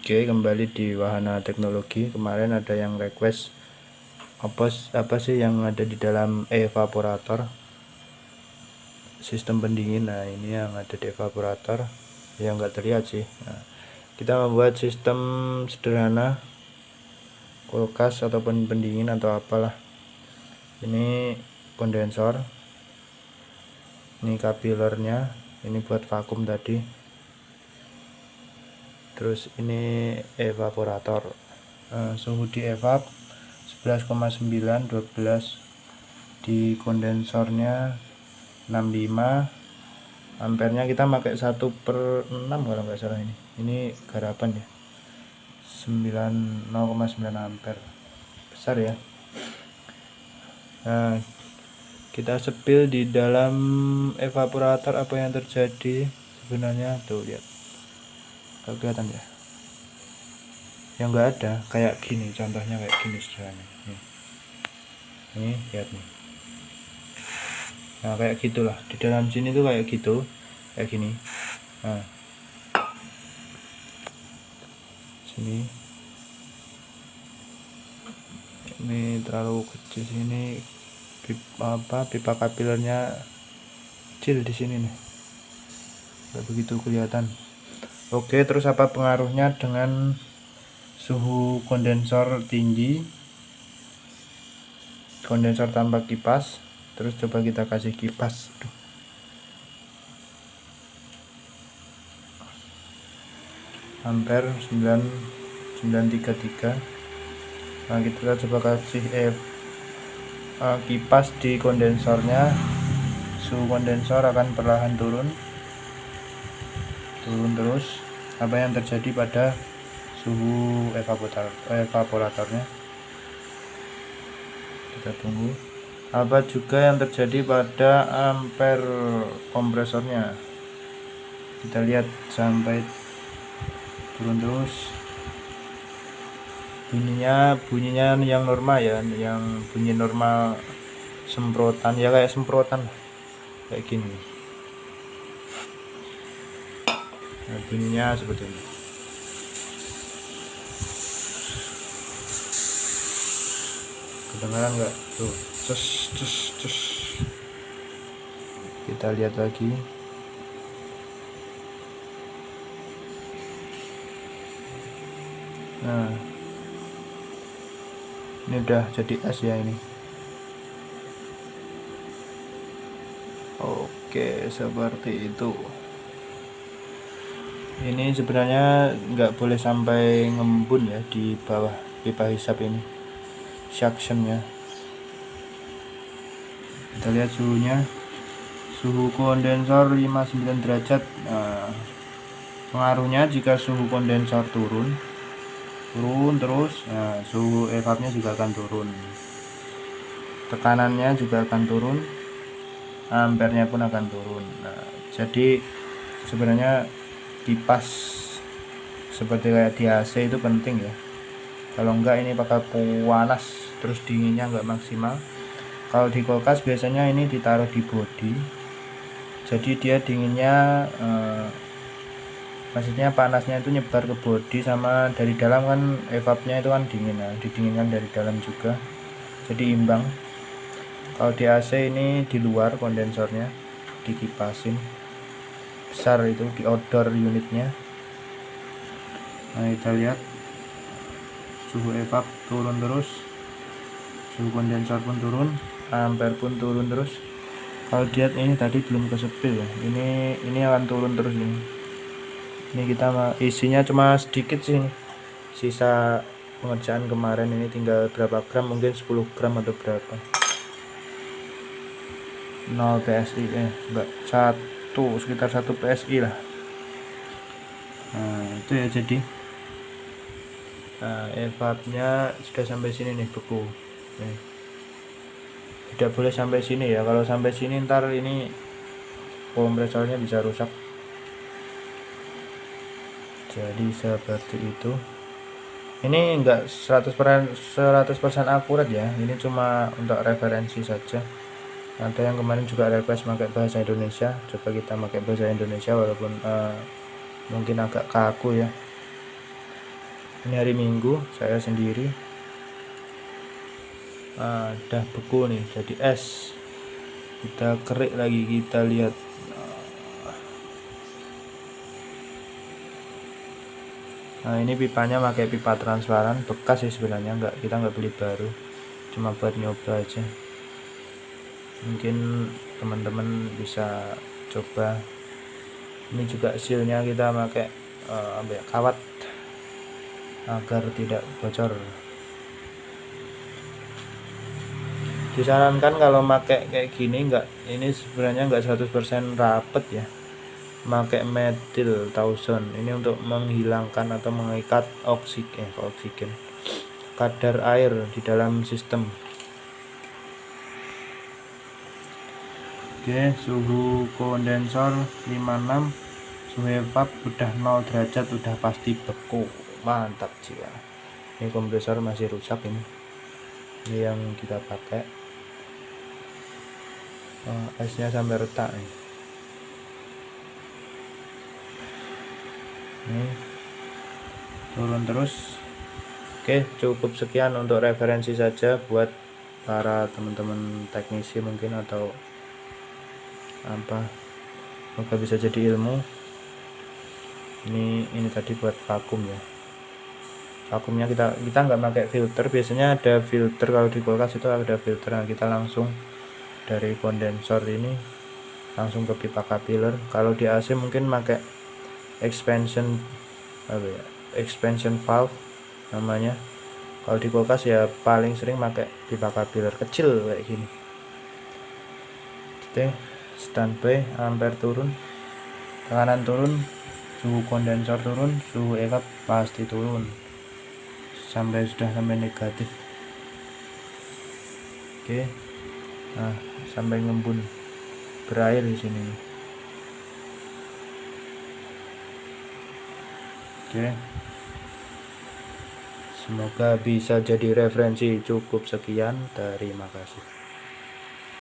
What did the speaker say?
Oke, kembali di Wahana Teknologi. Kemarin ada yang request apa sih yang ada di dalam evaporator sistem pendingin. Nah, ini yang ada di evaporator yang nggak terlihat sih. Nah, kita membuat sistem sederhana kulkas ataupun pendingin atau apalah. Ini kondensor, ini kapilernya, ini buat vakum tadi. Terus ini evaporator, suhu di evap 11,9, 12, di kondensornya 65, ampernya kita pakai 1/6 kalau nggak salah. Ini garapan ya, 0,9 ampere, besar ya. Nah, kita sepil di dalam evaporator. Apa yang terjadi sebenarnya tuh, lihat, kelihatan ya, yang nggak ada kayak gini, contohnya kayak gini sederhana nih, lihat nih. Nah, kayak gitulah di dalam sini tuh kayak gitu, kayak gini. Nah, sini ini terlalu kecil, sini pipa kapilernya kecil di sini nih, nggak begitu kelihatan. Oke, terus apa pengaruhnya dengan suhu kondensor tinggi, kondensor tanpa kipas? Terus coba kita kasih kipas. Ampere 933. Nah, kita coba kasih kipas di kondensornya. Suhu kondensor akan perlahan turun terus. Apa yang terjadi pada suhu evaporatornya? Kita tunggu. Apa juga yang terjadi pada ampere kompresornya? Kita lihat sampai turun terus. Bunyinya yang normal ya, yang bunyi normal semprotan ya, kayak semprotan kayak gini. Nah, bunyinya seperti ini. Kedengaran nggak tuh? Cus. Kita lihat lagi. Nah, ini udah jadi es ya ini. Oke, seperti itu. Ini sebenarnya nggak boleh sampai ngembun ya di bawah pipa hisap ini, suctionnya. Kita lihat suhunya, suhu kondensor 59 derajat. Nah, pengaruhnya jika suhu kondensor turun terus, nah, suhu evapnya juga akan turun, tekanannya juga akan turun, ampernya pun akan turun. Nah, jadi sebenarnya kipas seperti kayak di AC itu penting ya. Kalau enggak ini bakal panas, terus dinginnya enggak maksimal. Kalau di kulkas biasanya ini ditaruh di bodi, jadi dia dinginnya maksudnya panasnya itu nyebar ke bodi, sama dari dalam kan evapnya itu kan dingin, nah, didinginkan dari dalam juga, jadi imbang. Kalau di AC ini di luar kondensornya dikipasin, besar itu di outdoor unitnya. Nah, kita lihat suhu evap turun terus, suhu kondensor pun turun, ampere pun turun terus. Kalau lihat ini tadi belum kesepil ya, ini akan turun terus ini. Ini kita isinya cuma sedikit sih, sisa pengerjaan kemarin. Ini tinggal berapa gram, mungkin 10 gram atau berapa, 0 PSI enggak, sekitar 1 PSI lah. Nah, itu ya. Jadi evapnya sudah sampai sini nih, beku nih. Tidak boleh sampai sini ya, kalau sampai sini ntar ini kompresornya bisa rusak. Jadi seperti itu. Ini enggak 100% akurat ya, ini cuma untuk referensi saja. Ada yang kemarin juga request pakai bahasa Indonesia, coba kita pakai bahasa Indonesia walaupun mungkin agak kaku ya. Ini hari Minggu, saya sendiri. Udah beku nih, jadi es. Kita kerik lagi, kita lihat. Nah, ini pipanya pakai pipa transparan, bekas sih sebenarnya, kita nggak beli baru, cuma buat nyoba aja. Mungkin teman-teman bisa coba. Ini juga sealnya kita pakai kawat agar tidak bocor. Disarankan kalau pakai kayak gini ini sebenarnya nggak 100% rapet ya, pakai metil tauson ini untuk menghilangkan atau mengikat oksigen kadar air di dalam sistem. Oke, suhu kondensor 56, suhu evap udah 0 derajat, udah pasti beku, mantap jiwa. Ini kompresor masih rusak, ini yang kita pakai. Esnya sampai retak nih. Ini turun terus. Oke, cukup sekian untuk referensi saja buat para teman-teman teknisi mungkin atau apa, semoga bisa jadi ilmu. Ini tadi buat vakum ya. Vakumnya kita nggak pakai filter, biasanya ada filter kalau di kulkas itu ada filter. Nah, kita langsung dari kondensor ini langsung ke pipa capiller. Kalau di AC mungkin pakai expansion valve namanya. Kalau di kulkas ya paling sering pakai pipa capiller kecil kayak gini. Oke, standby, ampere turun, tekanan turun, suhu kondensor turun, suhu evap pasti turun sampai negatif. Oke, nah sampai ngembun berair di sini. Oke, semoga bisa jadi referensi. Cukup sekian, terima kasih.